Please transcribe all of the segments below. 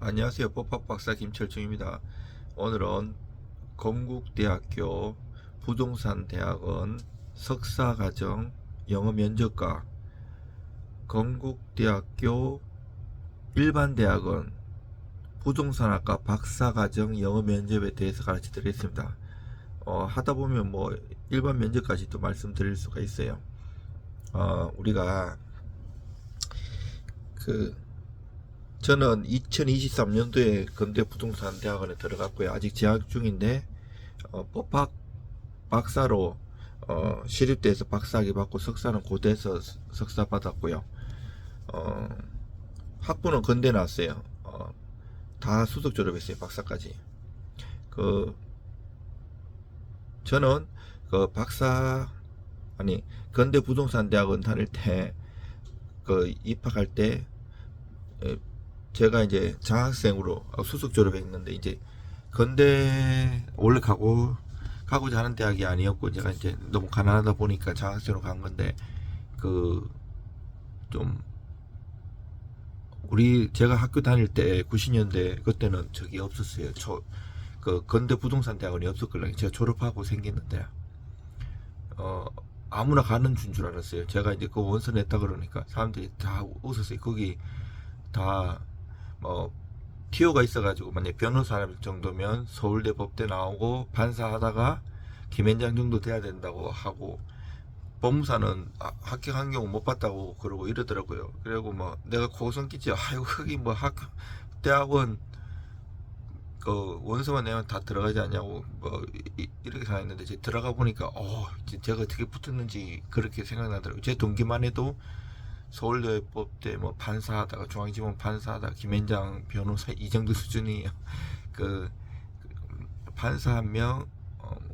안녕하세요. 법학박사 김철중입니다. 오늘은 건국대학교 부동산대학원 석사과정 영어면접과 건국대학교 일반대학원 부동산학과 박사과정 영어면접에 대해서 가르쳐 드리겠습니다. 하다 보면 일반 면접까지도 말씀드릴 수가 있어요. 우리가 저는 2023년도에 건대부동산대학원에 들어갔고요. 아직 재학 중인데 법학 박사로 시립대에서 박사학위 받고 석사는 고대에서 석사 받았고요. 학부는 건대 나왔어요. 다 수석 졸업했어요. 박사까지. 저는 건대 부동산대학원 다닐 때 입학할 때 제가 이제 장학생으로 수석 졸업했는데, 이제 건대 원래 가고자 하는 대학이 아니었고, 제가 이제 너무 가난하다 보니까 장학생으로 간 건데, 좀 제가 학교 다닐 때 90년대 그때는 저기 없었어요. 건대 부동산 대학원이 없었걸요. 제가 졸업하고 생겼는데 아무나 가는 줄 알았어요. 제가 이제 그 원서 냈다 그러니까 사람들이 다 웃었어요. 거기 다 티오가 있어가지고, 만약 변호사 정도면 서울대 법대 나오고 판사하다가 김앤장 정도 돼야 된다고 하고, 법무사는 합격한 경우 못 봤다고 그러고 이러더라고요. 그리고 내가 고성 끼지, 아이고 거기 대학원 원서만 내면 다 들어가지 않냐고 이렇게 생각했는데, 제가 들어가 보니까 제가 어떻게 붙었는지 그렇게 생각나더라고요. 제 동기만 해도 서울대 법대 판사하다가 중앙지법 판사하다가 김앤장 변호사 이 정도 수준이에요. 그 판사 한 명,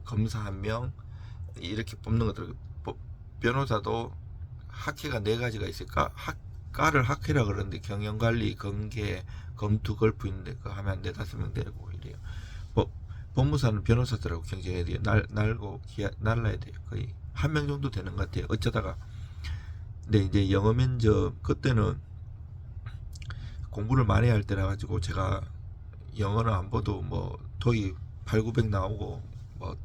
검사 한 명 이렇게 뽑는 것들. 변호사도 학회가 네 가지가 있을까? 과를 학회라 그러는데 경영관리, 검계, 검투, 걸프 있는데 그거 하면 한 네다섯 명 되고 이래요. 법무사는 변호사들하고 경쟁해야 돼요. 날라야 돼요. 거의 한 명 정도 되는 것 같아요. 어쩌다가. 근데 이제 영어 면접 그때는 공부를 많이 할 때라 가지고, 제가 영어는 안 봐도 토익 8, 900 나오고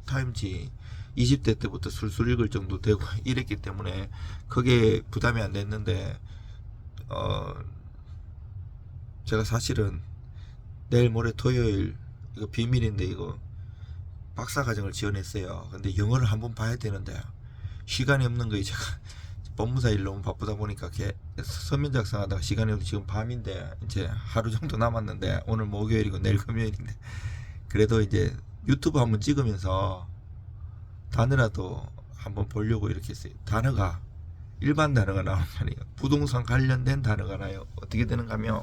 타임지 20대 때부터 술술 읽을 정도 되고 이랬기 때문에 그게 부담이 안 됐는데, 제가 사실은 내일 모레 토요일, 이거 비밀인데, 이거 박사과정을 지원했어요. 근데 영어를 한번 봐야 되는데 시간이 없는 거예요. 제가 법무사 일 너무 바쁘다 보니까 서면 작성하다가 시간이 없어. 지금 밤인데 이제 하루 정도 남았는데, 오늘 목요일이고 내일 금요일인데, 그래도 이제 유튜브 한번 찍으면서 단어라도 한번 보려고 이렇게 했어요. 단어가 일반 단어가 나오는 게 아니에요. 부동산 관련된 단어가 나요. 어떻게 되는가 하면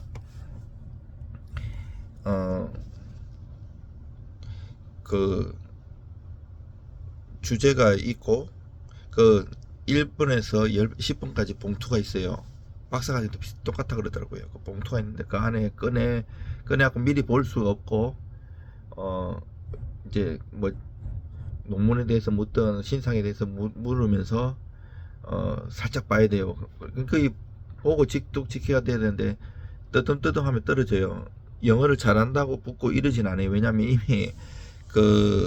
그 주제가 있고, 1번에서 10번까지 봉투가 있어요. 박사과정도 똑같아 그러더라고요. 그 봉투가 있는데 그 안에 꺼내갖고 미리 볼 수가 없고, 이제 논문에 대해서 묻던 신상에 대해서 물으면서 살짝 봐야 돼요. 그러니까 보고 직독 지켜야 되는데 뜨듬뜨듬 하면 떨어져요. 영어를 잘한다고 붙고 이러진 않아요. 왜냐면 이미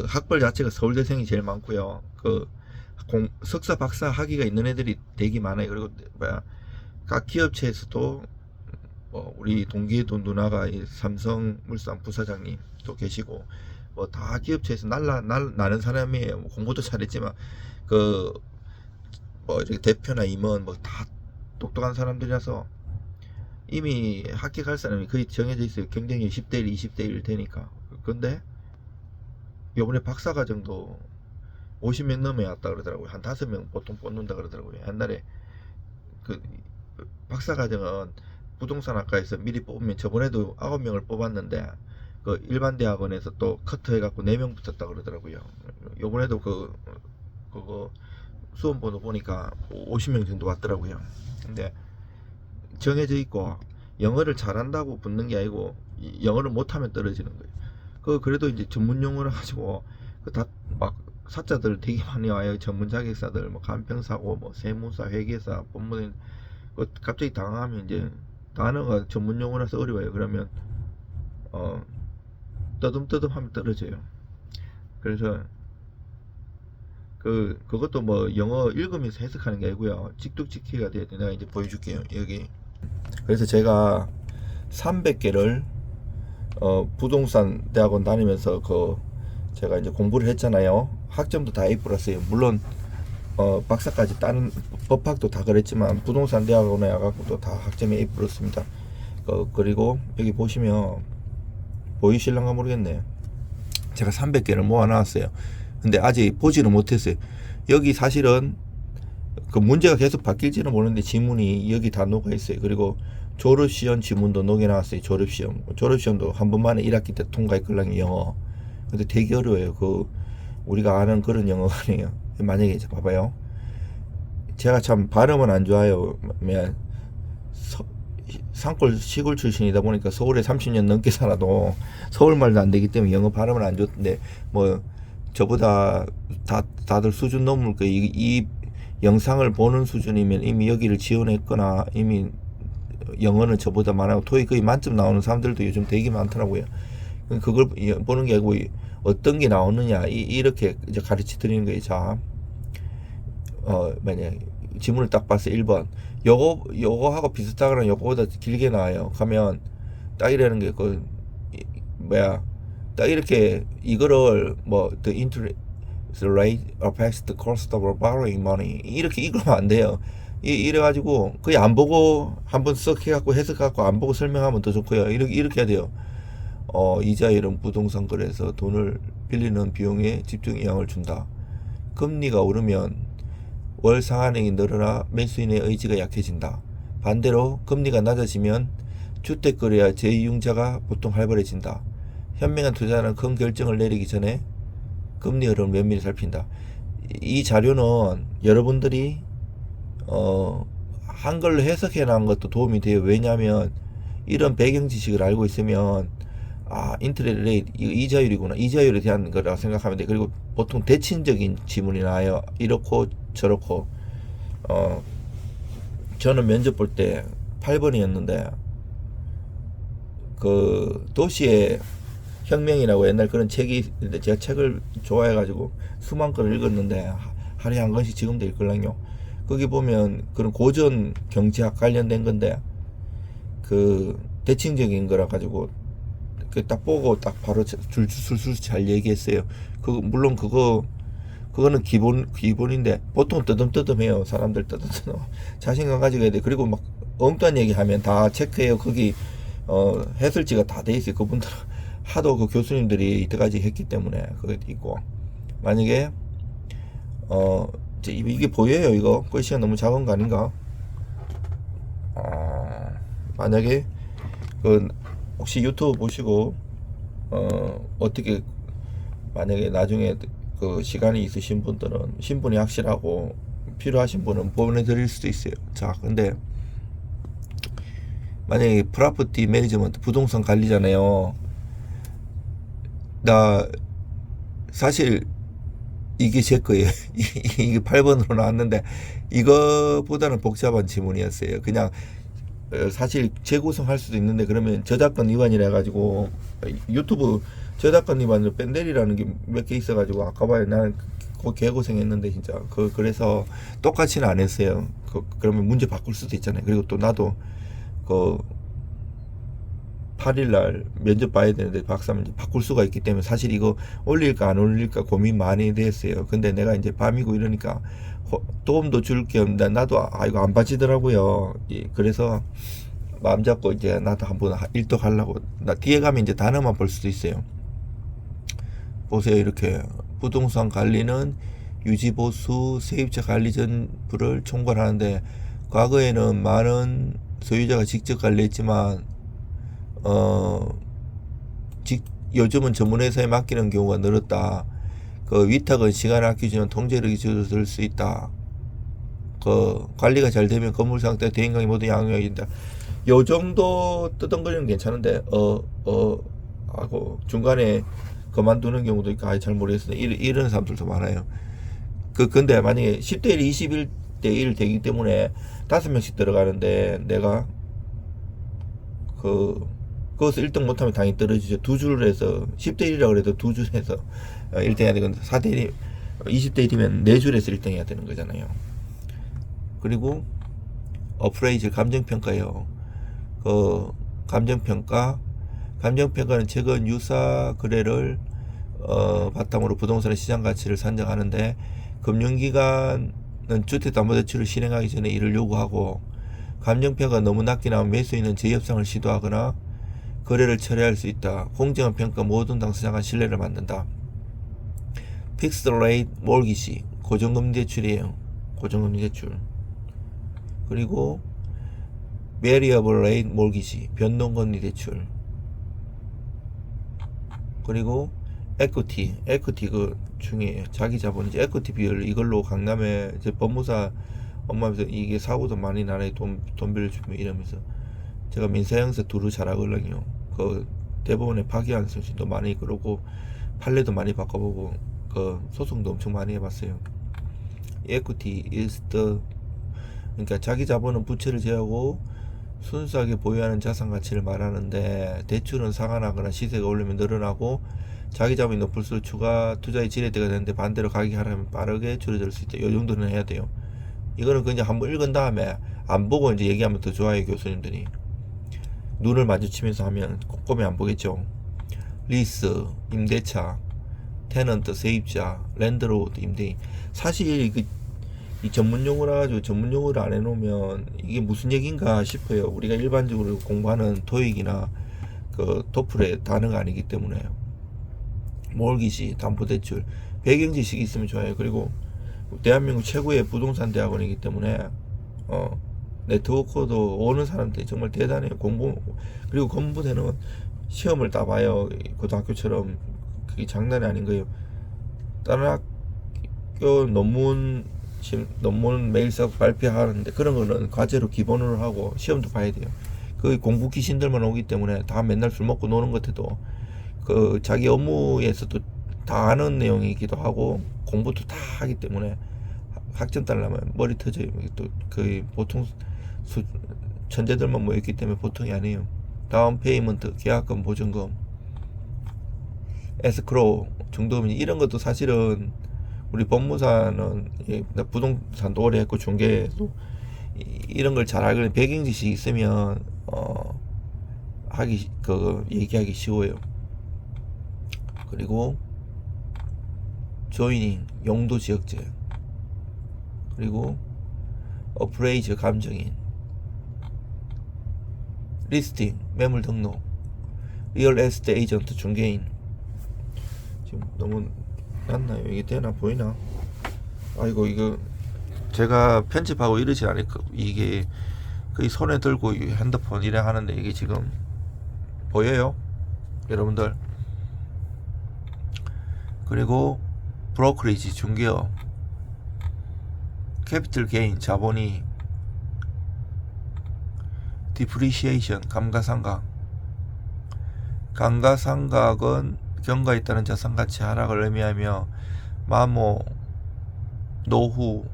학벌 자체가 서울대생이 제일 많고요. 석사 박사 학위가 있는 애들이 되게 많아요. 그리고 각 기업체에서도 우리 동기도 누나가 삼성물산 부사장님도 계시고, 다 기업체에서 나는 사람이에요. 공부도 잘했지만 이렇게 대표나 임원 다 똑똑한 사람들이라서 이미 합격할 사람이 거의 정해져 있어요. 경쟁이 10대1, 20대1 되니까. 근데 요번에 박사과정도 50명 넘어야 왔다 그러더라고요. 한 5명 보통 뽑는다 그러더라고요. 옛날에 박사과정은 부동산학과에서 미리 뽑으면, 저번에도 9명을 뽑았는데 일반 대학원에서 또 커트 해갖고 4명 붙었다 그러더라고요. 요번에도 그거 수험번호 보니까 50명 정도 왔더라고요. 근데 정해져 있고, 영어를 잘한다고 붙는 게 아니고 영어를 못하면 떨어지는 거예요. 그래도 이제 전문 용어를 가지고 사자들 되게 많이 와요. 전문 자격사들, 간평사고, 세무사, 회계사, 법무사. 갑자기 당황하면 이제 단어가 전문 용어라서 어려워요. 그러면 떠듬떠듬 하면 떨어져요. 그래서 그것도 뭐 영어 읽으면서 해석하는 게 아니고요. 찍뚝찍히가 돼야 돼. 내가 이제 보여줄게요. 여기. 그래서 제가 300개를 부동산 대학원 다니면서 제가 이제 공부를 했잖아요. 학점도 다 A 플러스예요. 물론 박사까지 따는 법학도 다 그랬지만 부동산 대학원에 와갖고도 다 학점이 A 플러스입니다. 그리고 여기 보시면 보이실랑가 모르겠네. 제가 300개를 모아놨어요. 근데 아직 보지는 못했어요. 여기 사실은 그 문제가 계속 바뀔지는 모르는데 지문이 여기 다 녹아 있어요. 그리고 졸업시험 지문도 녹여놨어요. 졸업시험도 한 번만에 1학기 때 통과했걸랑요, 영어. 근데 되게 어려워요. 우리가 아는 그런 영어가 아니에요. 만약에 이제 봐봐요. 제가 참 발음은 안 좋아요. 산골 시골 출신이다 보니까 서울에 30년 넘게 살아도 서울말도 안 되기 때문에 영어 발음은 안 좋던데, 뭐 저보다 다들 수준 넘을 거예요. 이 영상을 보는 수준이면 이미 여기를 지원했거나 이미 영어는 저보다 많아요. 토익 거의 만점 나오는 사람들도 요즘 되게 많더라고요. 그걸 보는 게 아니고 어떤 게 나오느냐 이렇게 이제 가르쳐 드리는 거예요. 자, 만약 지문을 딱 봤어요. 1번 요거하고 비슷하거나 요거보다 길게 나와요. 가면 딱 이러는 게 딱 이렇게 이거를 뭐 the interest rate affects the cost of borrowing money 이렇게 읽으면 안 돼요. 이래가지고 거의 안 보고 한번 쓱 해갖고 해석갖고 안 보고 설명하면 더 좋고요. 이렇게 해야 돼요. 이자율은 부동산 거래에서 돈을 빌리는 비용에 집중 영향을 준다. 금리가 오르면 월 상환액이 늘어나 매수인의 의지가 약해진다. 반대로 금리가 낮아지면 주택거래와 재이용자가 보통 활발해진다. 현명한 투자자는 큰 결정을 내리기 전에 금리 흐름을 면밀히 살핀다. 이 자료는 여러분들이 한글로 해석해 놓은 것도 도움이 돼요. 왜냐하면 이런 배경 지식을 알고 있으면 인터레트 레이트 이자율이구나, 이자율에 대한 거라고 생각하면 돼. 그리고 보통 대칭적인 지문이 나와요. 이렇고 저렇고. 저는 면접 볼 때 8번이었는데 도시의 혁명이라고 옛날 그런 책이 있는데 제가 책을 좋아해가지고 수만 권을 읽었는데 하루에 한 권씩 지금도 읽을랑요. 거기 보면 그런 고전 경제학 관련된 건데 대칭적인 거라 가지고 딱 보고 딱 바로 줄줄술술 잘 얘기했어요. 물론 그거는 기본인데 보통 뜨듬뜨듬해요. 사람들 뜨듬뜨듬 자신감 가지고 해야 돼. 그리고 막 엉뚱한 얘기하면 다 체크해요. 거기 해설지가 다 돼 있어요. 그분들 하도 그 교수님들이 이때까지 했기 때문에 그게 있고. 만약에 이게 보여요. 이거 글씨가 너무 작은 거 아닌가? 만약에 혹시 유튜브 보시고 어떻게 만약에 나중에 시간이 있으신 분들은 신분이 확실하고 필요하신 분은 보내드릴 수도 있어요. 자, 근데 만약에 프로퍼티 매니지먼트 부동산 관리잖아요. 나 사실 이게 제 거예요. 이게 8번으로 나왔는데 이거보다는 복잡한 지문이었어요. 그냥 사실 재구성할 수도 있는데 그러면 저작권 위반이라 해가지고 유튜브 저작권 위반으로 뺀데리라는 게 몇 개 있어가지고 아까봐요. 나는 개고생했는데 진짜 그래서 똑같이는 안 했어요. 그러면 문제 바꿀 수도 있잖아요. 그리고 또 나도 8일날 면접 봐야 되는데 박사면 바꿀 수가 있기 때문에 사실 이거 올릴까 안 올릴까 고민 많이 됐어요. 근데 내가 이제 밤이고 이러니까 도움도 줄 겸 나도 이거 안 빠지더라고요. 그래서 마음 잡고 이제 나도 한번 일독하려고. 나 뒤에 가면 이제 단어만 볼 수도 있어요. 보세요. 이렇게 부동산 관리는 유지보수 세입자 관리 전부를 총괄하는데 과거에는 많은 소유자가 직접 관리했지만 요즘은 전문회사에 맡기는 경우가 늘었다. 위탁은 시간을 아껴주는 통제력이 줄어들 수 있다. 관리가 잘 되면 건물 상태, 대인관계 모두 양호해진다. 요 정도 뜨덩거리는 괜찮은데 하고 중간에 그만두는 경우도 있고 잘 모르겠어요. 이런 사람들도 많아요. 근데 만약에 10대 1, 21대 1 되기 때문에 5명씩 들어가는데 내가 거기서 1등 못하면 당연히 떨어지죠. 두 줄 해서 10대 1이라고 그래도 두 줄 해서 1등 해야 되건 4대 1, 20대 1이면 4줄에서 1등 해야 되는 거잖아요. 그리고 어프레이즈 감정평가요. 그 감정평가는 최근 유사 거래를 바탕으로 부동산의 시장 가치를 산정하는데, 금융기관은 주택담보대출을 실행하기 전에 이를 요구하고, 감정평가가 너무 낮게 나오면 매수인은 재협상을 시도하거나 거래를 철회할 수 있다. 공정한 평가 모든 당사자 간 신뢰를 만든다. 픽스드 레이트 몰기지, 고정금리 대출이에요. 고정금리 대출. 그리고 베리어블 레이트 몰기지, 변동금리 대출. 그리고 에퀴티 그 중에 자기 자본이지, 에퀴티 비율, 이걸로 강남에 제 법무사 엄마면서 이게 사고도 많이 나네, 돈 빌려주면 이러면서. 제가 민사형사 두루 잘하거든요. 그 대법원에 파기한 소식도 많이 그러고, 판례도 많이 바꿔보고, 그 소송도 엄청 많이 해봤어요. equity is the, 그러니까 자기 자본은 부채를 제하고 순수하게 보유하는 자산 가치를 말하는데, 대출은 상한하거나 시세가 오르면 늘어나고 자기 자본이 높을수록 추가 투자의 지렛대가 되는데, 반대로 가격이 하락하면 빠르게 줄어들 수 있다. 이 정도는 해야 돼요. 이거는 그냥 한번 읽은 다음에 안 보고 이제 얘기하면 더 좋아요. 교수님들이 눈을 마주치면서 하면 꼼꼼히 안 보겠죠. 리스, 임대차, 테넌트, 세입자, 랜드로드, 임대인. 사실 이 전문 용어라 가지고 전문 용어를 안 해놓으면 이게 무슨 얘기인가 싶어요. 우리가 일반적으로 공부하는 토익이나 그 토플의 단어가 아니기 때문에. 몰기지, 담보대출, 배경 지식이 있으면 좋아요. 그리고 대한민국 최고의 부동산 대학원이기 때문에 네트워크도 오는 사람들이 정말 대단해요. 그리고 공부되는 시험을 따봐요. 고등학교처럼 그게 장난이 아닌 거예요. 다른 학교 논문 매일 써서 발표하는데, 그런 거는 과제로 기본으로 하고 시험도 봐야 돼요. 그 공부 귀신들만 오기 때문에 다 맨날 술 먹고 노는 것 같아도 그 자기 업무에서도 다 아는 내용이기도 하고 공부도 다 하기 때문에 학점 따려면 머리 터져요. 또 그 보통 천재들만 모였기 때문에 보통이 아니에요. 다운 페이먼트, 계약금, 보증금, 에스크로우, 중도금, 이런 것도 사실은 우리 법무사는 부동산도 오래 했고 중개도 이런 걸 잘 알거든요. 배경 지식이 있으면 얘기하기 쉬워요. 그리고 조이닝, 용도 지역제. 그리고 어프레이즈, 감정인. 리스팅, 매물 등록. 리얼 에스테이트 에이전트, 중개인. 지금 너무 낮나요? 이게 되나 보이나? 아이고, 이거 제가 편집하고 이러지 않을까. 이게 거의 손에 들고 핸드폰 이래 하는데 이게 지금 보여요? 여러분들. 그리고 브로커리지, 중개업. 캐피털 게인, 자본이. 디프리시에이션, 감가상각. 감가상각은 경과에 따른 자산가치 하락을 의미하며 마모, 노후,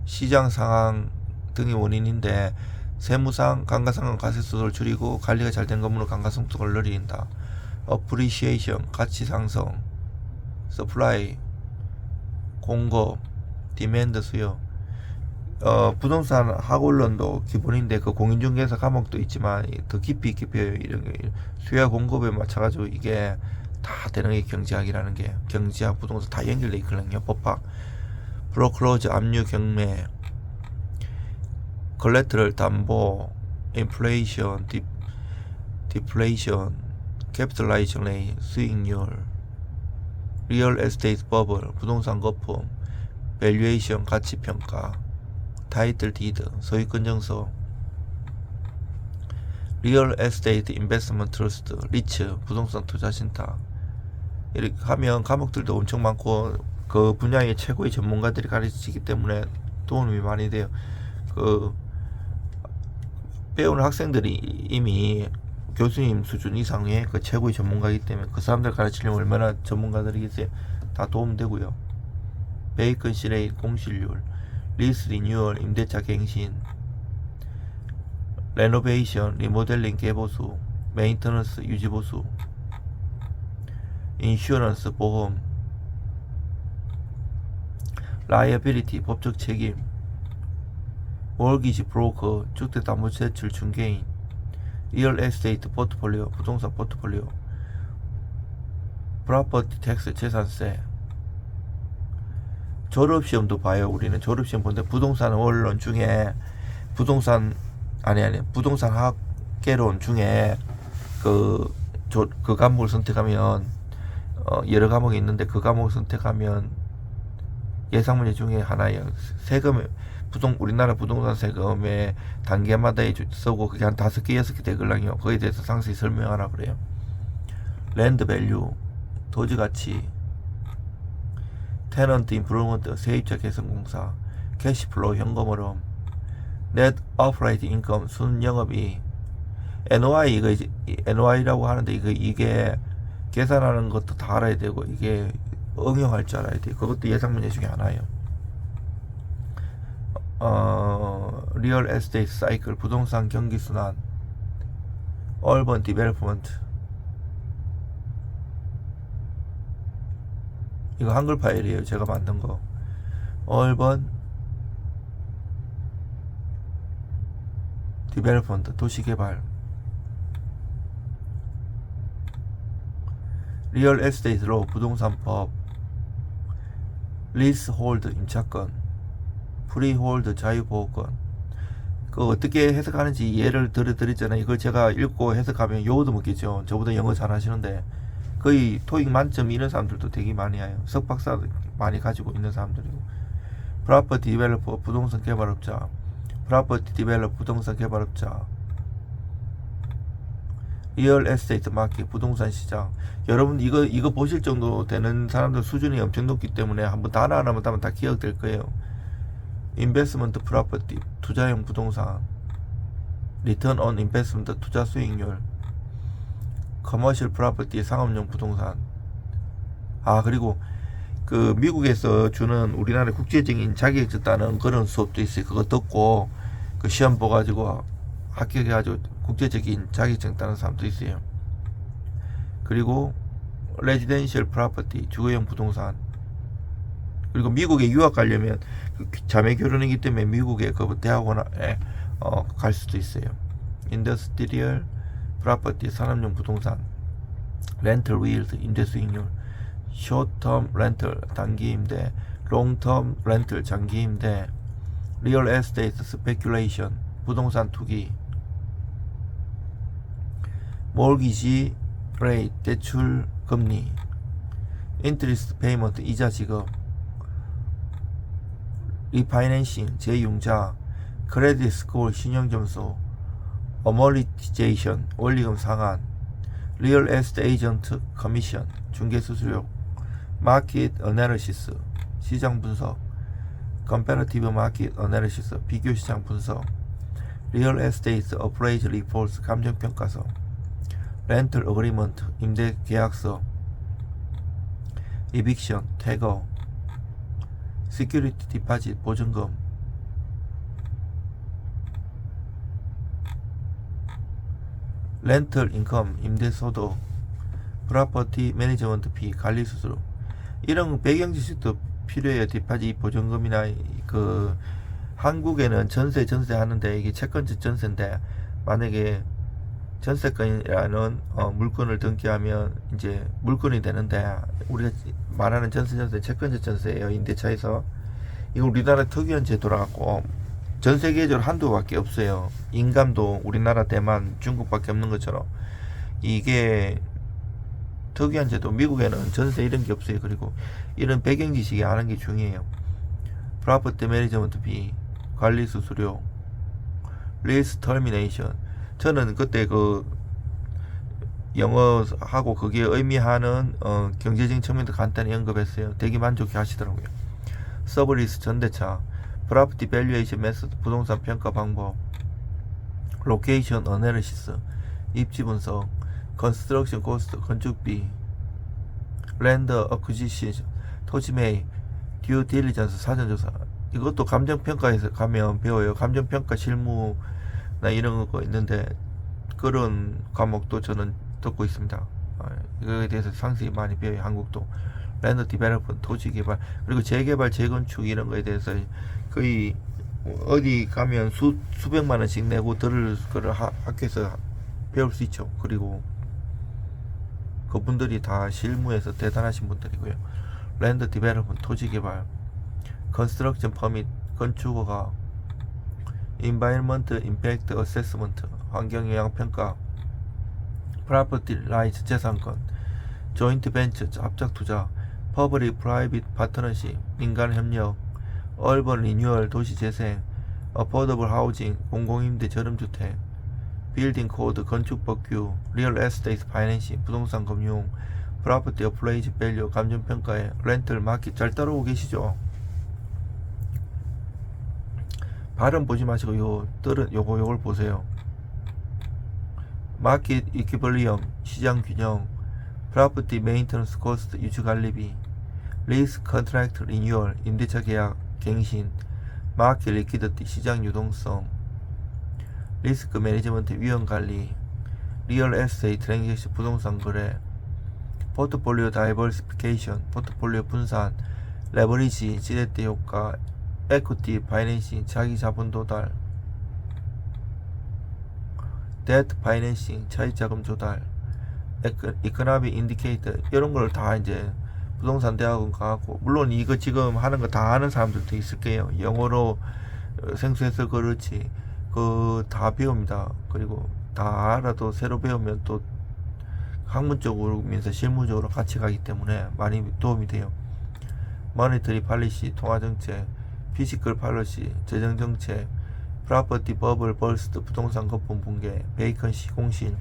시장 상황 등이 원인인데, 세무상 감가상각 가세속도를 줄이고 관리가 잘 된 건물은 감가상각을 늘린다. 어프리시에이션, 가치 상승. 서플라이, 공급, 디맨드, 수요. 부동산 학원론도 기본인데 그 공인중개사 과목도 있지만 더 깊이 이런 게 수요와 공급에 맞춰가지고 이게 다 되는 게 경제학이라는 게, 경제학, 부동산 다 연결돼 있거든요. 법학, 브로클로즈, 압류, 경매, 컬레트럴, 담보, 인플레이션, 디플레이션, 캐피털라이징 레이트, 수익률, 리얼 에스테이트 버블, 부동산 거품, 밸류에이션, 가치평가, 타이틀 디드, 소유권 정서, 리얼 에스테이트 인베스트먼트 트러스트, 리츠, 부동산 투자 신탁. 이렇게 하면 과목들도 엄청 많고 그 분야의 최고의 전문가들이 가르치기 때문에 도움이 많이 돼요. 그 배우는 학생들이 이미 교수님 수준 이상의 그 최고의 전문가이기 때문에 그 사람들 가르치려면 얼마나 전문가들이겠어요. 다 도움되고요. 베이컨 시레이트, 공실률, 리스 리뉴얼, 임대차 갱신, 레노베이션, 리모델링, 개보수, 메인터넌스 유지보수, 인슈런스 보험, 라이어빌리티 법적 책임, 몰기지 브로커 주택담보대 대출 중개인, 리얼 에스테이트 포트폴리오 부동산 포트폴리오, 프로퍼티 텍스 재산세, 졸업시험도 봐요. 우리는 졸업시험 보는데 부동산 원론 중에 부동산 부동산 학개론 중에 그 과목을 선택하면 여러 과목이 있는데 그 과목을 선택하면 예상 문제 중에 하나예요. 세금 우리나라 부동산 세금의 단계마다 쓰고 그게 한 5개 6개 되걸랑요. 거기에 대해서 상세히 설명하라 그래요. 랜드 밸류 토지 가치, 테넌트 임프루먼트 세입자 개선 공사, 캐시플로우 현금 흐름, 넷 오퍼레이팅 인컴 순영업이, NOI 이거 이제 NOI라고 하는데 이게 계산하는 것도 다 알아야 되고 이게 응용할 줄 알아야 돼요. 그것도 예상 문제 중에 하나예요. 리얼 에스테이트 사이클 부동산 경기 순환, 얼번 디벨롭먼트, 이거 한글 파일이에요. 제가 만든 거. 얼번 디벨롭먼트 도시개발, 리얼 에스테이트 로 부동산법, 리스 홀드 임차권, 프리홀드 자유보호권. 그 어떻게 해석하는지 예를 들어드렸잖아요. 이걸 제가 읽고 해석하면 요도 먹겠죠. 저보다 영어 잘하시는데 거의 토익 만점 이런 사람들도 되게 많이 와요. 석박사 많이 가지고 있는 사람들이고. 프로퍼티 디벨로퍼 부동산 개발업자, 프로퍼티 디벨로퍼 부동산 개발업자, 리얼 에스테이트 마켓 부동산 시장. 여러분 이거 보실 정도 되는 사람들 수준이 엄청 높기 때문에 한번 단어 하나만 따면 다 기억될 거예요. 인베스먼트 프로퍼티 투자형 부동산, 리턴 온 인베스먼트 투자 수익률, 커머셜 프로퍼티 상업용 부동산. 그리고 그 미국에서 주는 우리나라 국제적인 자격증 따는 그런 수업도 있어요. 그거 듣고 그 시험 보가지고 합격해가지고 국제적인 자격증 따는 사람도 있어요. 그리고 레지덴셜 프로퍼티 주거용 부동산. 그리고 미국에 유학 가려면 자매 결혼이기 때문에 미국에 그 대학원에 갈 수도 있어요. 인더스트리얼 프로퍼티 산업용 부동산, 렌털 윌드 임대 수익률, 숏텀 렌털 단기 임대, 롱텀 렌털 장기 임대, 리얼 에스테이트 스페큘레이션 부동산 투기, 몰기지 레이트 대출 금리, 인트리스트 페이먼트 이자 지급, 리파이낸싱 재융자, 크레딧 스코어 신용점수, 어머리티제이션 원리금 상한, 리얼 에스테이트 에이전트 커미션 중개수수료, 마켓 어나리시스 시장 분석, 컴패러티브 마켓 어나리시스 비교 시장 분석, 리얼 에스테이트 어프레이즈 리포트 감정평가서, 렌털 어그리먼트 임대 계약서, 이빅션 퇴거, 시큐리티 디파짓 보증금, 렌털 인컴 임대 소득, 프로퍼티 매니지먼트 피 관리 수수료. 이런 배경 지식도 필요해요. 디파짓 보증금이나 그 한국에는 전세 하는데 이게 채권적 전세인데 만약에 전세권이라는 물건을 등기하면 이제 물건이 되는데 우리가 말하는 전세 채권적 전세예요. 임대차에서. 이거 우리나라 특유한 제도라 갖고 전 세계적으로 한두 밖에 없어요. 인감도 우리나라, 대만, 중국밖에 없는 것처럼 이게 특이한 제도. 미국에는 전세 이런 게 없어요. 그리고 이런 배경 지식이 아는 게 중요해요. 프로퍼티 매니지먼트 비, 관리 수수료, 리스 터미네이션. 저는 그때 그 영어하고 그게 의미하는 경제적인 측면도 간단히 언급했어요. 되게 만족해 하시더라고요. 서브리스 전대차, 프로퍼티 밸류에이션 메소드 부동산 평가 방법, 로케이션 어널리시스 입지 분석, 컨스트럭션 코스트 건축비, 랜더 어쿠지션 토지 매입, 듀 딜리전스 사전조사. 이것도 감정평가에서 가면 배워요. 감정평가 실무나 이런 거 있는데 그런 과목도 저는 듣고 있습니다. 이거에 대해서 상세히 많이 배워요. 한국도 랜드 디벨롭먼트, 토지 개발, 그리고 재개발, 재건축 이런 거에 대해서 거의 어디 가면 수백만 원씩 내고 들을 거를 학교에서 배울 수 있죠. 그리고 그분들이 다 실무에서 대단하신 분들이고요. 랜드 디벨롭먼트, 토지 개발, 컨스트럭션 퍼밋, 건축허가, 인바이러먼트 임팩트 어세스먼트, 환경 영향 평가, 프로퍼티 라이츠 재산권, 조인트 벤처 합작 투자, 퍼블릭 프라이빗 파트너십, 민간 협력, 얼번 리뉴얼 도시 재생, 어포더블 하우징 공공임대 저렴주택, 빌딩 코드 건축 법규, 리얼 에스테이트 파이낸싱 부동산 금융, 프로퍼티 어플레이즈 밸류 감정 평가에 렌털 마켓. 잘 따라오고 계시죠? 발음 보지 마시고 요걸 보세요. 마켓 이퀴벌리엄 시장 균형, 프로퍼티 메인터넌스 코스트 유지 관리비, 리스 컨트랙트 리뉴얼 임대차 계약 갱신, 마켓 리퀴디티 시장 유동성, 리스크 매니지먼트 위험 관리, 리얼 에스테이트 트랜잭션 부동산 거래, 포트폴리오 다이버시피케이션 포트폴리오 분산, 레버리지 지렛대 효과, 에퀴티 파이낸싱 자기 자본 도달, 데트 파이낸싱 차익자금 조달, 이코노미 인디케이터 이런 걸 다 이제 부동산 대학원 가고, 물론 이거 지금 하는 거 다 아는 사람들도 있을 거예요. 영어로 생소해서 그렇지 그 다 배웁니다. 그리고 다 알아도 새로 배우면 또 학문적으로 면서 실무적으로 같이 가기 때문에 많이 도움이 돼요. 머니터리 팔리시 통화정책, 피지컬 팔러시 재정정책, 프로퍼티 버블 벌스트 부동산 거품 붕괴, 베이컨시 공신,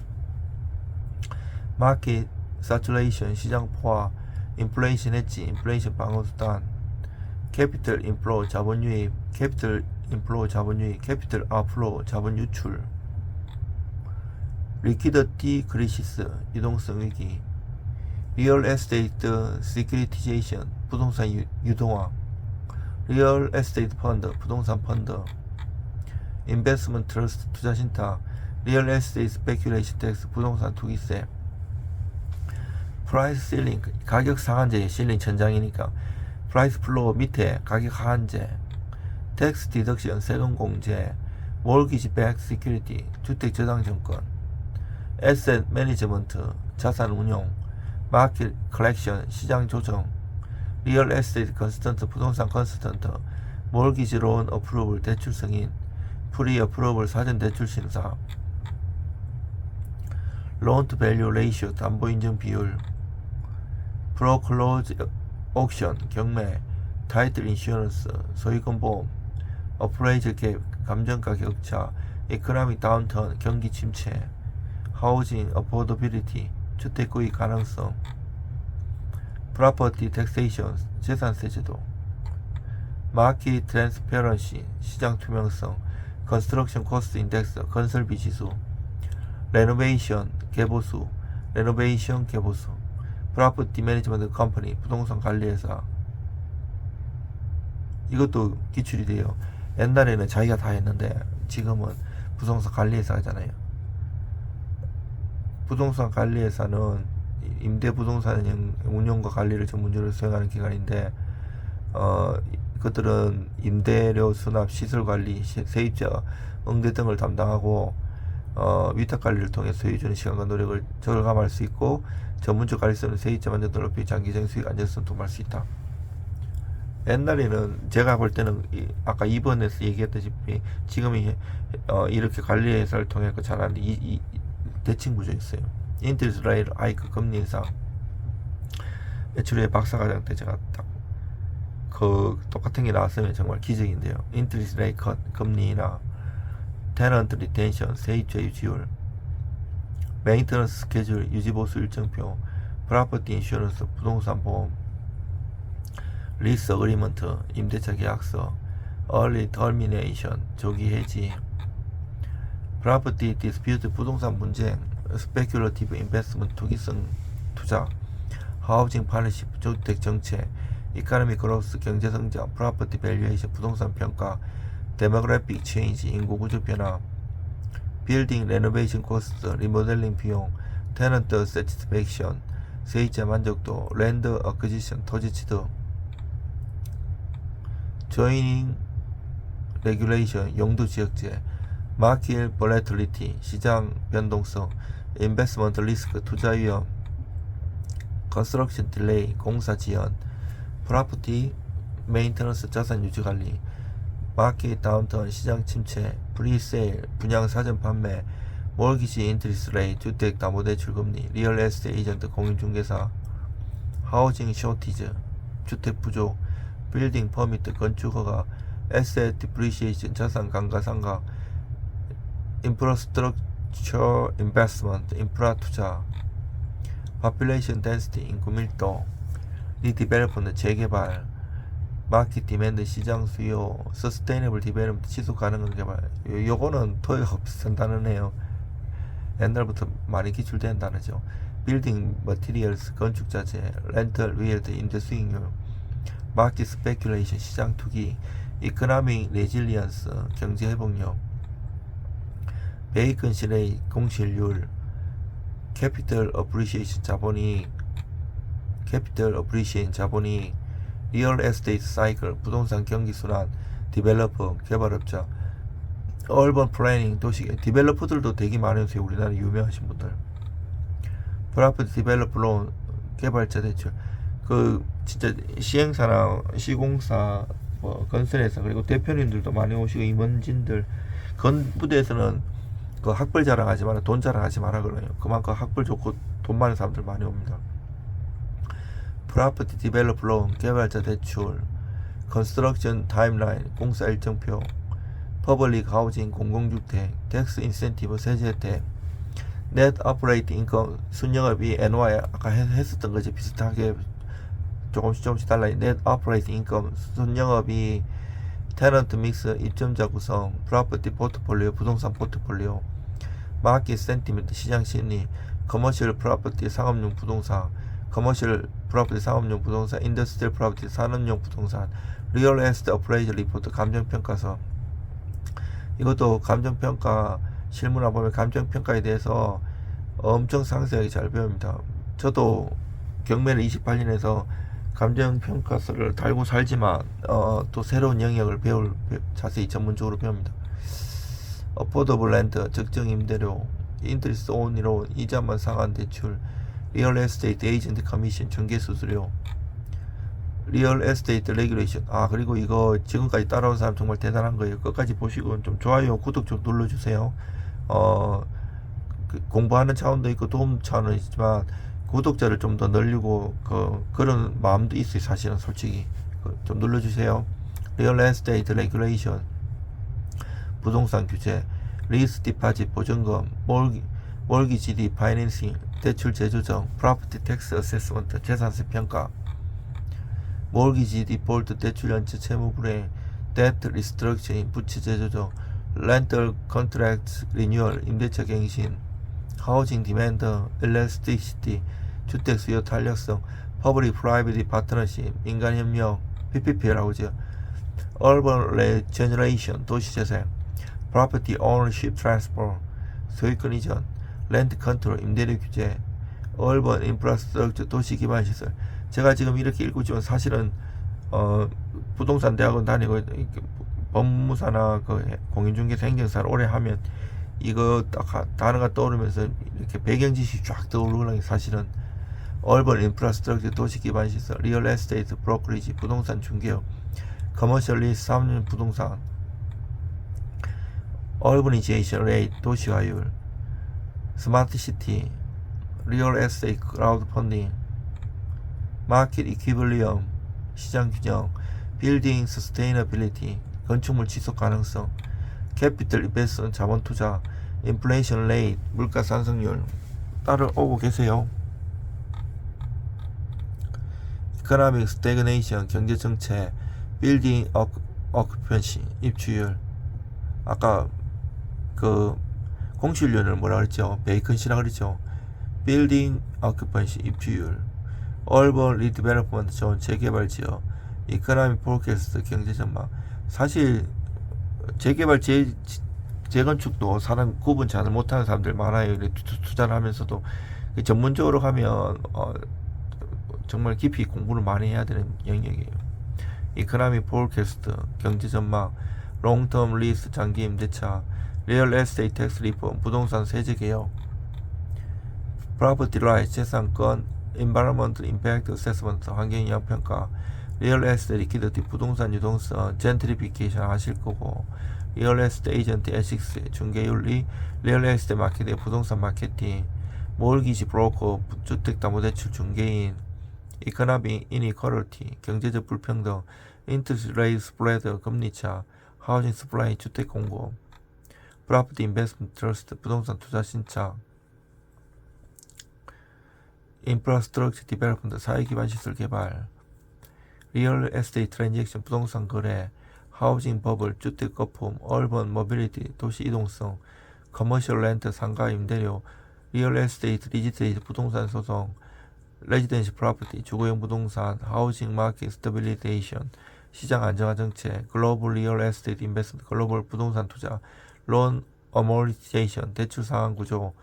마켓 사츄레이션 시장 포화, 인플레이션 엣지 인플레이션 방어수단, 캐피털 인플로 자본 유입, 캐피털 인플로 자본 유입, 캐피털 아웃플로 자본 유출, 리퀴디티 크리시스 유동성 위기, 리얼 에스테이트 시큐리티제이션 부동산 유동화, 리얼 에스테이트 펀드 부동산 펀드, 인베스트먼트 트러스트 투자신탁, 리얼 에스테이트 스페큘레이션 텍스 부동산 투기세, 프라이스 실링 가격 상한제, 실링 천장이니까 프라이스 플로어 밑에 가격 하한제, 텍스 디덕션 세금 공제, 몰기지 백 시큐리티 주택 저당 정권, 에셋 매니지먼트 자산 운용, 마켓 컬렉션 시장 조정, 리얼 에스테이트 컨스턴트 부동산 컨스턴트, 몰기지 론 어프로블 대출 승인, 프리 어프로블 사전 대출 심사, 론 투 밸류 레이쇼 담보 인정 비율, 프로클로즈 옥션 경매, 타이틀 인슈런스 소유권 보험, 어프레이즈 갭 감정가 격차, 이코노믹 다운턴 경기 침체, 하우징 어포더빌리티 주택구입 가능성, 프로퍼티 텍세이션 재산세 제도, 마켓 트랜스페런시 시장 투명성, 컨스트럭션 코스트 인덱스 건설비 지수, 레노베이션 개보수, 레노베이션 개보수, 프로퍼티 매니지먼트 컴퍼니 부동산 관리회사. 이것도 기출이 돼요. 옛날에는 자기가 다 했는데 지금은 부동산 관리회사 하잖아요. 부동산 관리회사는 임대 부동산 운영과 관리를 전문적으로 수행하는 기관인데, 그들은 임대료 수납, 시설 관리, 세입자 응대 등을 담당하고, 위탁 관리를 통해 소유주의 시간과 노력을 절감할 수 있고, 전문적 관리성은 세입자 만족도를 높이 장기적인 수익 안정성 도모할 수 있다. 옛날에는 제가 볼 때는 아까 2번에서 얘기했다시피 지금이 이렇게 관리회사를 통해 잘하는데 이 대칭 구조였어요. 인트리스 레일 아이크 금리 인상, 매출의 박사과정 때 제가 딱 그 똑같은 게 나왔으면 정말 기적인데요. 인트리스 레일 컷 금리나 테넌트 리텐션 세입자 유지율, 메인터넌스 스케줄 유지보수 일정표, 프로퍼티 인슈런스 부동산 보험, 리스 어그리먼트 임대차 계약서, 얼리 터미네이션 조기 해지, 프로퍼티 디스퓨트 부동산 분쟁, 스페큘러티브 인베스트먼트 투기성 투자, 하우징 파트너십 주택 정책, 이코노미 그로스 경제 성장, 프로퍼티 밸류에이션 부동산 평가, 데모그래픽 체인지 인구 구조 변화, 빌딩 레노베이션 코스트, 리모델링 비용, 테넌트 세티스팩션, 세입자 만족도, 랜드 어크지션, 토지 취득, 조이닝 레귤레이션, 용도 지역제, 마켓 볼레틸리티, 시장 변동성, 인베스먼트 리스크, 투자 위험, 컨스트럭션 딜레이, 공사 지연, 프로퍼티 메인테넌스, 자산 유지 관리, 마켓 다운턴, 시장 침체, 프리세일, 분양 사전 판매, 몰기지 인트리스 레이, 주택 담보대출 금리, 리얼 에스테이트 에이전트, 공인중개사, 하우징 쇼티즈, 주택 부족, 빌딩 퍼미트, 건축 허가, 에셋 디프리시에이션, 자산 감가상각, 인프라스트럭처 인베스트먼트, 인프라 투자, population density, 인구 밀도, 리디벨롭먼트, 재개발, 마켓 디맨드, 시장 수요, 서스테이너블 디벨롭먼트, 지속 가능한 개발. 요거는 토요가 비슷한 단어네요. 옛날부터 많이 기출된 단어죠. 빌딩 머티리얼스, 건축 자재, 렌털 리얼트, 임대 수익률, 마켓 스페큘레이션, 시장 투기, 이코노믹 레질리언스, 경제 회복력, 베이컨시 레이, 공실률, 캐피털 어프리시에이션, 자본이익, 캐피털 어프리시에이션, 자본이익, 리얼 에스테이트 사이클, 부동산 경기 순환, 디벨로퍼, 개발업자, 얼번 플래닝, 도시, 디벨로퍼들도 되게 많으세요. 우리나라 유명하신 분들. 프로퍼티 디벨로퍼 론, 개발자 대출. 그 진짜 시행사나 시공사, 뭐 건설회사, 그리고 대표님들도 많이 오시고, 임원진들, 건부대에서는 그 학벌 자랑하지 마라, 돈 자랑하지 마라 그러요. 그만큼 학벌 좋고 돈 많은 사람들 많이 옵니다. 프로퍼티 디벨로퍼 론, 개발자 대출, 컨스트럭션 타임라인, 공사 일정표, 퍼블릭 하우징, 공공주택, 텍스 인센티브, 세제 혜택, 넷 오퍼레이팅 인컴, 순영업이 NOI 아까 했었던 거지. 비슷하게 조금씩 달라. 넷 오퍼레이팅 인컴, 순영업이, 테넌트 믹스, 입점자 구성, 프로퍼티 포트폴리오, 부동산 포트폴리오, 마켓 센티멘트, 시장 심리, 커머셜 프로퍼티, 상업용 부동산, 커머셜 프로퍼티, 상업용 부동산, 인더스트리얼 프로퍼티, 산업용 부동산, 리얼 에스테이트 어프레이저 리포트, 감정평가서. 이것도 감정평가 실무나 보면 감정평가에 대해서 엄청 상세하게 잘 배웁니다. 저도 경매를 28년에서 감정평가서를 달고 살지만 또 새로운 영역을 자세히 전문적으로 배웁니다. 어포더블 렌트, 적정 임대료, 인트리스 온리 론, 이자만 상한 대출, 리얼 에스테이트 에이전트 커미션, 중개 수수료, 리얼 에스테이트 레귤레이션. 그리고 이거 지금까지 따라온 사람 정말 대단한 거예요. 끝까지 보시고 좀 좋아요, 구독 좀 눌러주세요. 공부하는 차원도 있고 도움 차원은 있지만 구독자를 좀 더 늘리고 그런 마음도 있어요. 사실은 솔직히 좀 눌러주세요. 리얼 에스테이트 레귤레이션, 부동산 규제, 리스 디파짓 보증금, 몰기지 파이낸싱, 대출 재조정, 프로퍼티 텍스 어세스먼트, 재산세 평가, 몰기지 디폴트, 대출 연체 채무 불이행, 데트 리스트럭처링, 부채 재조정, 렌털 컨트랙트 리뉴얼, 임대차 갱신, 하우징 디맨드, 엘라스티시티, 주택 수요 탄력성, 퍼블릭 프라이빗 파트너십, 민간 협력, PPP라고 하죠. 얼번 레제너레이션, 도시 재생, 프로퍼티 오너십 트랜스퍼, 소유권 이전, 렌트 컨트롤, 임대료 규제, 얼번 인프라스트럭처, 도시 기반 시설. 제가 지금 이렇게 읽고 있지만 사실은 부동산 대학원 다니고 법무사나 공인중개사, 행정사를 오래 하면 이거 딱 단어가 떠오르면서 이렇게 배경 지식이 쫙 떠오르는 게 사실은 얼번 인프라스트럭처, 도시 기반 시설, 리얼 에스테이트 브로커리지, 부동산 중개업, 커머셜 리스, 사업용 부동산, 얼버니제이션 레이트, 도시화율, 스마트 시티, 리얼 에스테이트 크라우드 펀딩, 마켓 이퀴블리엄, 시장 균형, 빌딩 서스테이너빌리티, 건축물 지속 가능성, 캐피털 인베스트먼트, 자본 투자, 인플레이션 레이트, 물가 상승률. 따라오고 계세요. 이코노믹 스태그네이션, 경제 정체, 빌딩 오큐펜시, 입주율. 아까 공실률을 뭐라 그랬죠? 베이컨시라 그랬죠? 빌딩 오큐펜시, 입주율. 얼번 리디벨롭먼트 존, 재개발 지역, 이코노믹 포캐스트, 경제 전망. 사실 재개발 재건축도 사람 구분 잘 못하는 사람들 많아요. 이렇게 투자를 하면서도 전문적으로 가면 정말 깊이 공부를 많이 해야 되는 영역이에요. 이코노미 폴캐스트, 경제전망, 롱텀 리스, 장기 임대차, 리얼 에스테이트 텍스 리폼, 부동산 세제개혁, 프로퍼티 라이트, 재산권, environmental impact assessment, 환경영향평가, 리얼 에스테이트 리퀴디티, 부동산 유동성, 젠트리피케이션 하실 거고, 리얼 에스테이트 에이전트 에식스, 중개윤리, 리얼 에스테이트 마케팅, 부동산 마케팅, 몰기지 브로커, 주택담보대출 중개인, 이코노미 이니퀄리티, 경제적 불평등, 인터레스트 레이트 스프레드, 금리차, 하우징 서플라이, 주택 공급, 프로퍼티 인베스트먼트 트러스트, 부동산 투자 신청, 인프라스트럭처 디벨롭먼트, 사회기반 시설 개발, 리얼 에스테이트 트랜잭션, 부동산 거래, 하우징 버블, 주택 거품, 얼번 모빌리티, 도시 이동성, 커머셜 렌트, 상가 임대료, 리얼 에스테이트 리지테이트, 부동산 소송, 레지던시 프로퍼티, 주거용 부동산, 하우징 마켓 스태빌리테이션, 시장 안정화 정책, 글로벌 리얼 에스테이트 인베스트먼트, 글로벌 부동산 투자, 론 어모리테이션, 대출 상황 구조,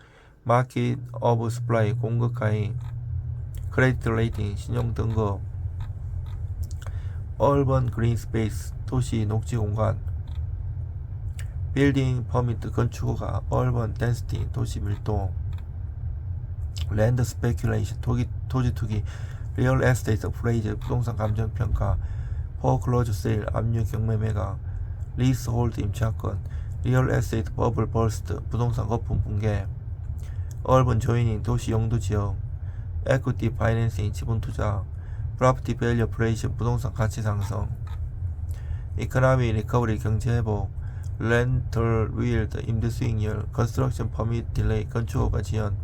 마켓 오브 스플라이, 공급 가행, 크레디트 레이팅, 신용 등급, 얼번 그린 스페이스, 도시 녹지 공간, 빌딩 퍼미트, 건축허가, 얼번 덴시티, 도시 밀도, 랜드 스페큘레이션, 토지 투기, 리얼 에스테이트 프레이즈, 부동산 감정평가, 포클로즈 세일, 압류 경매 매각, 리스 홀드 임차권, 리얼 에스테이트 버블 버스트, 부동산 거품 붕괴, 얼번 조이닝, 도시 용도 지역, 에퀴티 파이낸싱, 지분 투자, 프로퍼티 밸류 오퍼레이션, 부동산 가치 상승, 이코노미 리커버리, 경제 회복, 렌털 윌드, 임대 수익률, 컨스트럭션 퍼밋 딜레이, 건축허가 지연,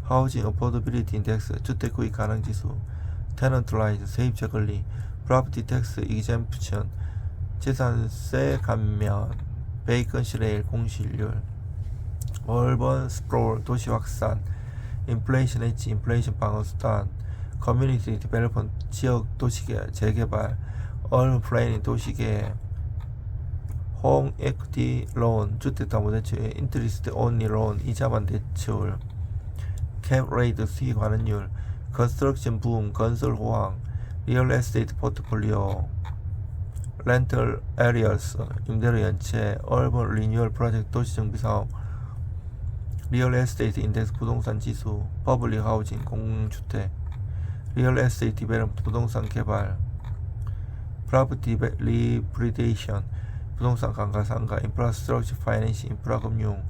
하우징 어포더빌리티 인덱스, 주택 구입 가능 지수, 테넌트 라이즈, 세입자 권리, 프로퍼티 텍스 이젬프션, 재산세 감면, 베이컨시 레일 공실률, 얼번 스프롤, 도시 확산, 인플레이션 엣지, 인플레이션 방어 수단, 커뮤니티 디벨롭먼트, 지역 도시계 재개발, 얼번 플래닝, 도시계, 홈 에퀴티 론, 주택담보대출, 인트리스트 온리 론, 이자만 대출, 캡 레이트 수익 환원율, 컨스트럭션 붐, 건설 호황, 리얼 에스테이트 포트폴리오, 렌털 에리어스, 임대료 연체, 얼번 리뉴얼 프로젝트, 도시정비사업, 리얼 에스테이트 인덱스, 부동산 지수, 퍼블릭 하우징, 공공주택, 리얼 에스테이트 디벨롭먼트, 부동산 개발, 프로퍼티 리브리데이션, 부동산 감가상가, 인프라스트럭처 파이낸싱, 인프라금융,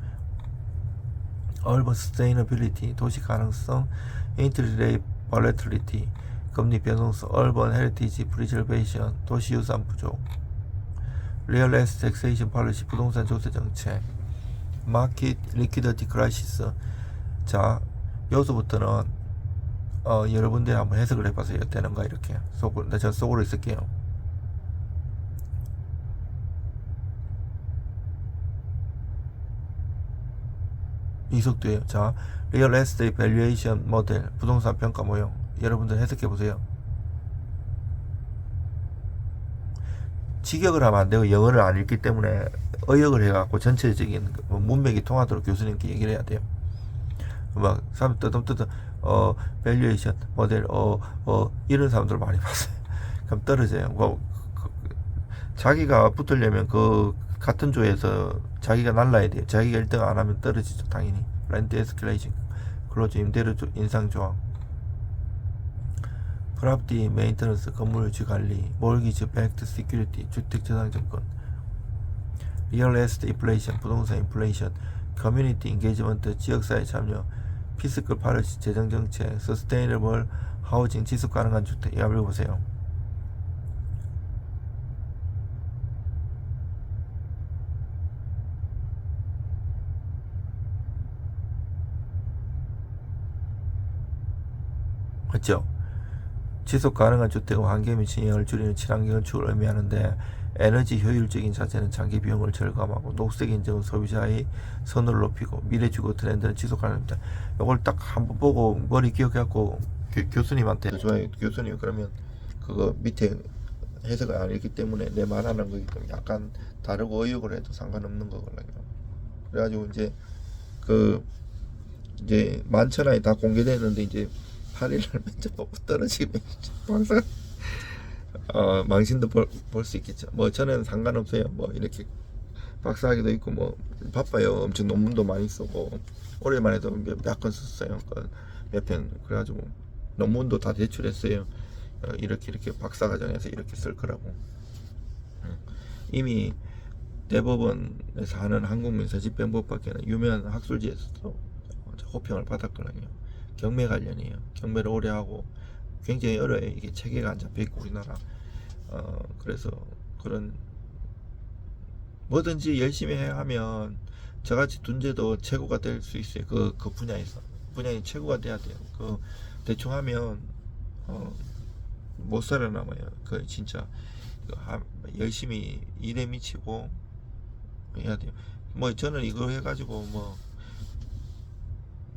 얼번 스테이너빌리티, 도시 가능성, 인트리레이 볼레틸리티, 금리 변동성, 얼번 헤리티지 프리저베이션, 도시 유산 부족, 리얼 에스테이트 텍세이션 폴리시, 부동산 조세 정책, 마켓 리퀴디티 크라이시스. 자, 여기서부터는 여러분들이 한번 해석을 해봐세요. 되는가 이렇게 속으로, 저 속으로 있을게요. 이속도예요. 자, 리얼 에스테이트 밸류에이션 모델, 부동산 평가 모형. 여러분들 해석해 보세요. 직역을 하면 안 되고 영어를 안 읽기 때문에 의역을 해갖고 전체적인 문맥이 통하도록 교수님께 얘기를 해야 돼요. 막 사람 뜨듬뜨듬 밸류에이션 모델 이런 사람들 많이 봤어요. 그럼 떨어져요. 자기가 붙으려면 그 같은 조에서 자기가 날라야 돼요. 자기가 1등 안 하면 떨어지죠. 당연히. 렌트 에스컬레이션, 클로즈 임대료 인상 조항, 프로퍼티 메인터넌스, 건물 유지 관리, 몰기지 팩트 시큐리티, 주택 저당증권, 리얼 에스테이트 인플레이션, 부동산 인플레이션, 커뮤니티 인게이지먼트, 지역사회 참여, 피스컬 파리시, 재정정책, 서스테이너블 하우징, 지속 가능한 주택. 이거 한번 읽어보세요. 그렇죠? 지속 가능한 주택과 환경에 미치는 영향을 줄이는 친환경 건축을 의미하는데, 에너지 효율적인 자재는 장기 비용을 절감하고, 녹색 인증은 소비자의 선호를 높이고, 미래 주거 트렌드는 지속 가능합니다. 이걸 딱 한번 보고 머리 기억해갖고 교수님한테 좋아요. 교수님 그러면 그거 밑에 해석을 안 읽기 때문에 내 말하는 거기 때문에 약간 다르고 의역을 해도 상관없는 거거든요. 그래가지고 이제 그 이제 만천하에 다 공개됐는데 이제 8일날 면접 보고 떨어지면 박사 망신도 볼 수 있겠죠. 뭐 저는 상관없어요. 뭐 이렇게 박사학위도 있고 뭐 바빠요. 엄청 논문도 많이 쓰고 올해만 해도 몇 건 썼어요. 몇 편. 그래가지고 논문도 다 제출했어요. 이렇게 박사과정에서 이렇게 쓸 거라고. 이미 대법원에서 하는 한국민사집행법밖에는 유명한 학술지에서도 호평을 받았거든요. 경매 관련이에요. 경매를 오래 하고 굉장히 어려워요. 이게 체계가 안 잡혀 있고 우리나라. 그래서 그런 뭐든지 열심히 하면 저같이 둔재도 최고가 될 수 있어요. 그 분야에서 분야에 최고가 돼야 돼요. 그 대충 하면 못 살아남아요. 그 진짜 열심히 일에 미치고 해야 돼요. 뭐 저는 이거 해가지고 뭐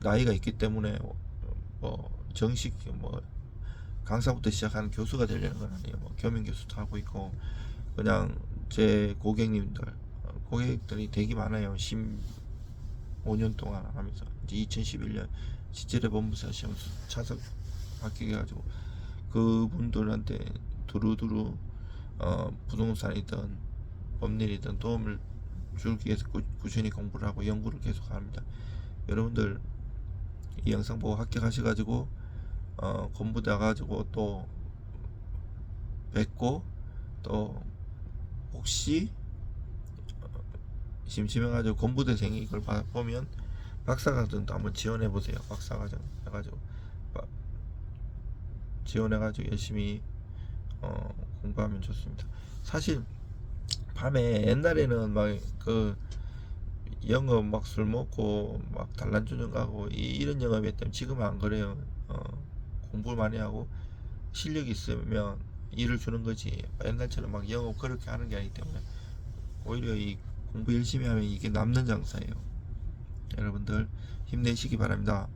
나이가 있기 때문에 뭐 정식 뭐 강사부터 시작하는 교수가 되려는 건 아니에요. 뭐 겸임 교수도 하고 있고 그냥 제 고객들이 되게 많아요. 15년 동안 하면서 이제 2011년 지체례 법무사 시험 차석 합격해 가지고 그분들한테 두루두루 부동산이든 법률이든 도움을 주기 위해서 꾸준히 공부를 하고 연구를 계속 합니다. 여러분들 이 영상 보고 합격하셔가지고 공부돼 가지고 또 뵙고 또 혹시 심심해가지고 공부대생이 이걸 보면 박사과정도 한번 지원해보세요. 박사과정 해가지고 지원해가지고 열심히 공부하면 좋습니다. 사실 밤에 옛날에는 막 그 영업 막 술 먹고 막 단란주점 가고 이런 영업이었다면 지금은 안 그래요. 공부를 많이 하고 실력이 있으면 일을 주는 거지 옛날처럼 막 영업 그렇게 하는 게 아니기 때문에 오히려 이 공부 열심히 하면 이게 남는 장사예요. 여러분들 힘내시기 바랍니다.